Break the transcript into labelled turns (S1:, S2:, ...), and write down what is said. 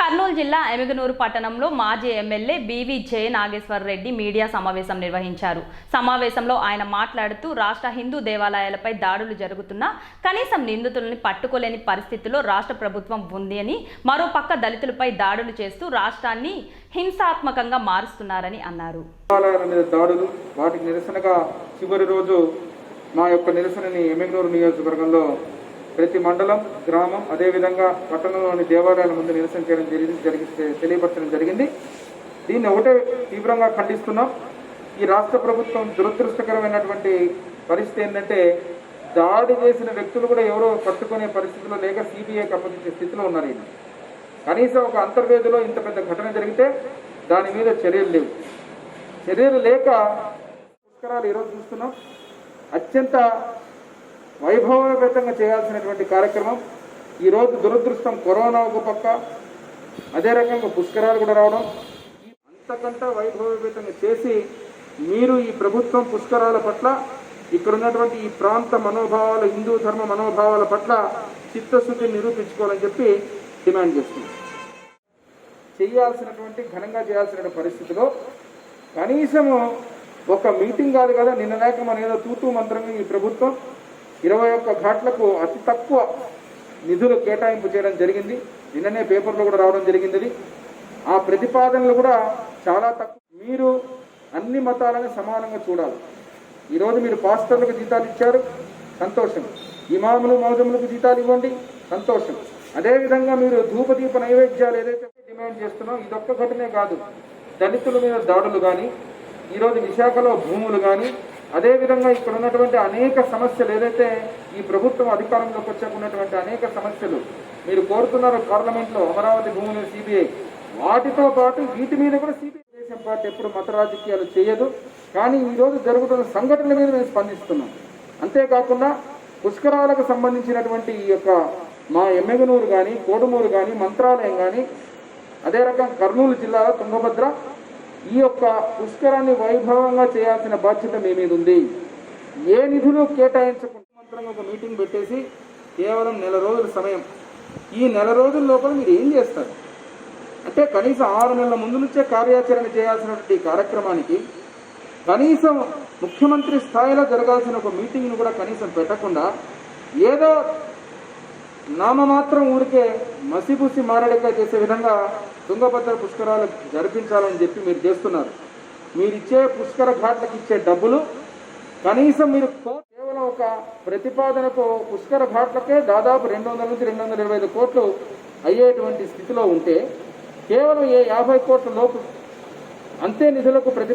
S1: కర్నూలు జిల్లా ఎమిగనూరు పట్టణంలో మాజీ MLA BV J Nageshwar Reddy media సమావేశం నిర్వహించారు. సమావేశంలో ఆయన మాట్లాడుతూ రాష్ట్ర హిందూ దేవాలయాలపై దాడులు జరుగుతున్నా కనీసం నిందితులను పట్టుకోలేని పరిస్థితిలో రాష్ట్ర ప్రభుత్వం ఉంది అని, మరోపక్క దళితులపై దాడులు చేస్తూ రాష్ట్రాన్ని హింసాత్మకంగా మారుస్తున్నారని అన్నారు.
S2: దాడులు వాటికి నిరసనగా చివరి రోజు మా యొక్క నిరసనని ఎమిగనూరు నియోజకవర్గంలో ప్రతి మండలం, గ్రామం, అదేవిధంగా పట్టణంలోని దేవాలయాల ముందు నిరసన చేయడం తెలియపరచడం జరిగింది. దీన్ని ఒకటే తీవ్రంగా ఖండిస్తున్నాం. ఈ రాష్ట్ర ప్రభుత్వం దురదృష్టకరమైనటువంటి పరిస్థితి ఏంటంటే, దాడి చేసిన వ్యక్తులు కూడా ఎవరో పట్టుకునే పరిస్థితిలో లేక సిబిఐకి అప్పగించే స్థితిలో ఉన్నారు. ఈయన కనీసం ఒక అంతర్వేదిలో ఇంత పెద్ద ఘటన జరిగితే దాని మీద చర్యలు లేవు. చర్యలు లేక పుష్కరాలు ఈరోజు చూస్తున్నాం. అత్యంత వైభవపేతంగా చేయాల్సినటువంటి కార్యక్రమం ఈరోజు దురదృష్టం. కరోనా ఒక పక్క, అదే రకంగా పుష్కరాలు కూడా రావడం, అంతకంటే వైభవపేతంగా చేసి మీరు ఈ ప్రభుత్వం పుష్కరాల పట్ల, ఇక్కడ ఉన్నటువంటి ఈ ప్రాంత మనోభావాలు, హిందూ ధర్మ మనోభావాల పట్ల చిత్తశుద్ధిని నిరూపించుకోవాలని చెప్పి డిమాండ్ చేస్తుంది. చేయాల్సినటువంటి ఘనంగా చేయాల్సిన పరిస్థితిలో కనీసము ఒక మీటింగ్ కాదు కదా, నిన్న దాకా మన ఏదో తూతూ మంత్రంగా ఈ ప్రభుత్వం 21 ఘాట్లకు అతి తక్కువ నిధులు కేటాయింపు చేయడం జరిగింది. నిన్ననే పేపర్లో కూడా రావడం జరిగింది. ఆ ప్రతిపాదనలు కూడా చాలా తక్కువ. మీరు అన్ని మతాలను సమానంగా చూడాలి. ఈరోజు మీరు పాస్టర్లకు జీతాలు ఇచ్చారు, సంతోషం. ఇమాములు, మౌజములకు జీతాలు ఇవ్వండి, సంతోషం. అదేవిధంగా మీరు ధూపదీప నైవేద్యాలు ఏదైతే డిమాండ్ చేస్తున్నాం, ఇదొక్క ఘటనే కాదు. దళితుల మీద దాడులు కానీ, ఈరోజు విశాఖలో భూములు కానీ, అదేవిధంగా ఇక్కడ ఉన్నటువంటి అనేక సమస్యలు ఏదైతే ఈ ప్రభుత్వం అధికారంలోకి వచ్చాకున్నటువంటి అనేక సమస్యలు మీరు కోరుతున్నారు పార్లమెంట్లో, అమరావతి భూములు సిబిఐ, వాటితో పాటు వీటి మీద కూడా సిబిఐ దేశం పార్టీ ఎప్పుడు మత రాజకీయాలు చేయదు. కానీ ఈరోజు జరుగుతున్న సంఘటనల మీద మేము స్పందిస్తున్నాం. అంతేకాకుండా పుష్కరాలకు సంబంధించినటువంటి ఈ యొక్క మా ఎమ్మెగనూరు కానీ, కోడుమూరు కానీ, మంత్రాలయం కానీ, అదే రకంగా కర్నూలు జిల్లాలో తుంగభద్ర, ఈ యొక్క పుష్కరాన్ని వైభవంగా చేయాల్సిన బాధ్యత మీ మీద ఉంది. ఏ నిధులు కేటాయించకుండా మంత్రంగా ఒక మీటింగ్ పెట్టేసి కేవలం 1 నెల రోజుల సమయం, ఈ 1 నెల రోజుల లోపల మీరు ఏం చేస్తారు అంటే, కనీసం 6 నెలల ముందు నుంచే కార్యాచరణ చేయాల్సినటువంటి కార్యక్రమానికి కనీసం ముఖ్యమంత్రి స్థాయిలో జరగాల్సిన ఒక మీటింగ్ను కూడా కనీసం పెట్టకుండా ఏదో నామమాత్రం ఊరికే మసిపూసి మారడిక చేసే విధంగా తుంగభద్ర పుష్కరాలు జరిపించాలని చెప్పి మీరు చేస్తున్నారు. మీరు ఇచ్చే పుష్కర ఘాట్లకు ఇచ్చే డబ్బులు కనీసం మీరు కేవలం ఒక ప్రతిపాదనకు పుష్కర ఘాట్లకే దాదాపు 200 నుంచి 225 కోట్లు అయ్యేటువంటి స్థితిలో ఉంటే, కేవలం 50 కోట్ల లోపు అంతే నిధులకు